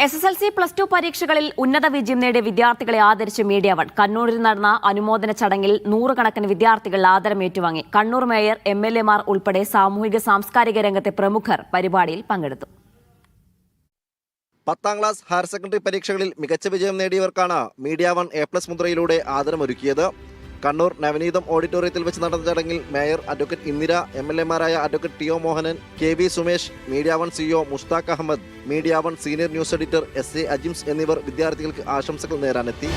SSLC +2 പരീക്ഷകളിൽ ഉന്നത വിജയം നേടിയ വിദ്യാർത്ഥികളെ ആദരിച്ച് മീഡിയ വൺ. കണ്ണൂരിൽ നടന്ന അനുമോദന ചടങ്ങിൽ നൂറുകണക്കിന് വിദ്യാർത്ഥികൾ ആദരം ഏറ്റുവാങ്ങി. കണ്ണൂർ മേയർ, MLA മാർ ഉൾപ്പെടെ സാമൂഹിക സാംസ്കാരിക രംഗത്തെ പ്രമുഖർ പരിപാടിയിൽ പങ്കെടുത്തു. 10ാം ക്ലാസ് ഹയർ സെക്കൻഡറി പരീക്ഷകളിൽ മികച്ച വിജയം നേടിയവർക്കാണ് മീഡിയ വൺ A+ മുദ്രയിലൂടെ ആദരമൊരുക്കിയത്. കണ്ണൂർ നവനീതം ഓഡിറ്റോറിയത്തിൽ വെച്ച് നടന്ന ചടങ്ങിൽ മേയർ അഡ്വക്കേറ്റ് ഇന്ദിര, MLA മാരായ advocate T O. Mohanan, KV Sumesh, media one CEO Mushtaq Ahmed, media one senior news editor SA Ajims എന്നിവർ വിദ്യാർത്ഥികൾക്ക് ആശംസകൾ നേരാനെത്തി.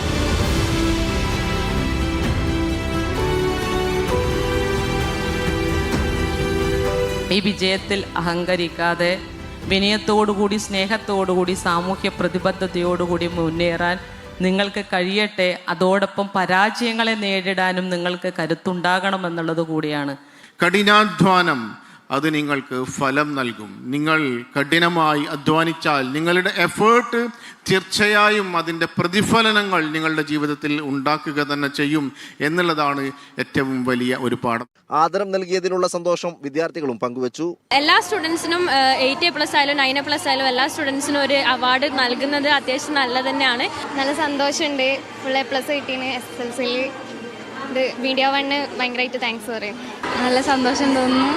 ഈ വിജയത്തിൽ അഹങ്കരിക്കാതെ വിനയത്തോടുകൂടി, സ്നേഹത്തോടുകൂടി, സാമൂഹ്യ പ്രതിബദ്ധതയോടുകൂടി മുന്നേറാൻ നിങ്ങൾക്ക് കഴിയട്ടെ. അതോടൊപ്പം പരാജയങ്ങളെ നേരിടാനും നിങ്ങൾക്ക് കരുത്തുണ്ടാകണമെന്നുള്ളത് കൂടിയാണ്. കഠിനാധ്വാനം അത് നിങ്ങൾക്ക് ഫലം നൽകും. നിങ്ങൾ കഠിനമായി അധ്വാനിച്ചാൽ നിങ്ങളുടെ എഫേർട്ട് തീർച്ചയായും അതിൻ്റെ പ്രതിഫലനങ്ങൾ നിങ്ങളുടെ ജീവിതത്തിൽ ഉണ്ടാക്കുക തന്നെ ചെയ്യും എന്നുള്ളതാണ് ഏറ്റവും വലിയ ഒരു പാഠം. ആദരം നൽകിയതിലുള്ള സന്തോഷം വിദ്യാർത്ഥികളും പങ്കുവച്ചു. എല്ലാ സ്റ്റുഡൻസിനും 8A+ ആയാലും 9A+ ആയാലും എല്ലാ സ്റ്റുഡൻസിനും ഒരു അവാർഡ് നൽകുന്നത് അത്യാവശ്യം നല്ലത് തന്നെയാണ്. നല്ല സന്തോഷമുണ്ട്. ഫുൾ A+ കിട്ടീന് SSLCയിൽ. മീഡിയ വണ്ണ് ഭയങ്കരമായിട്ട് താങ്ക്സ് പറയും. നല്ല സന്തോഷം തോന്നുന്നു.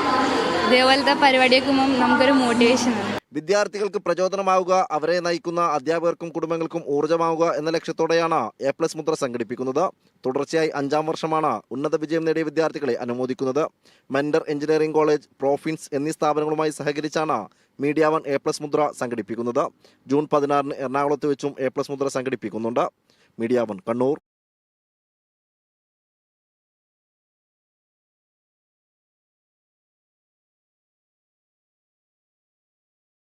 ഇതേപോലത്തെ പരിപാടിയൊക്കെ നമുക്കൊരു മോട്ടിവേഷൻ ആണ്. വിദ്യാർത്ഥികൾക്ക് പ്രചോദനമാവുക, അവരെ നയിക്കുന്ന അധ്യാപകർക്കും കുടുംബങ്ങൾക്കും ഊർജ്ജമാവുക എന്ന ലക്ഷ്യത്തോടെയാണ് A+ മുദ്ര സംഘടിപ്പിക്കുന്നത്. തുടർച്ചയായി 5ാം വർഷമാണ് ഉന്നത വിജയം നേടിയ വിദ്യാർത്ഥികളെ അനുമോദിക്കുന്നത്. മെന്റർ എഞ്ചിനീയറിംഗ് കോളേജ്, പ്രോഫിൻസ് എന്നീ സ്ഥാപനങ്ങളുമായി സഹകരിച്ചാണ് മീഡിയ വൺ A+ മുദ്ര സംഘടിപ്പിക്കുന്നത്. ജൂൺ 16 എറണാകുളത്ത് വെച്ചും A+ മുദ്ര സംഘടിപ്പിക്കുന്നുണ്ട്. Media one, Kannur.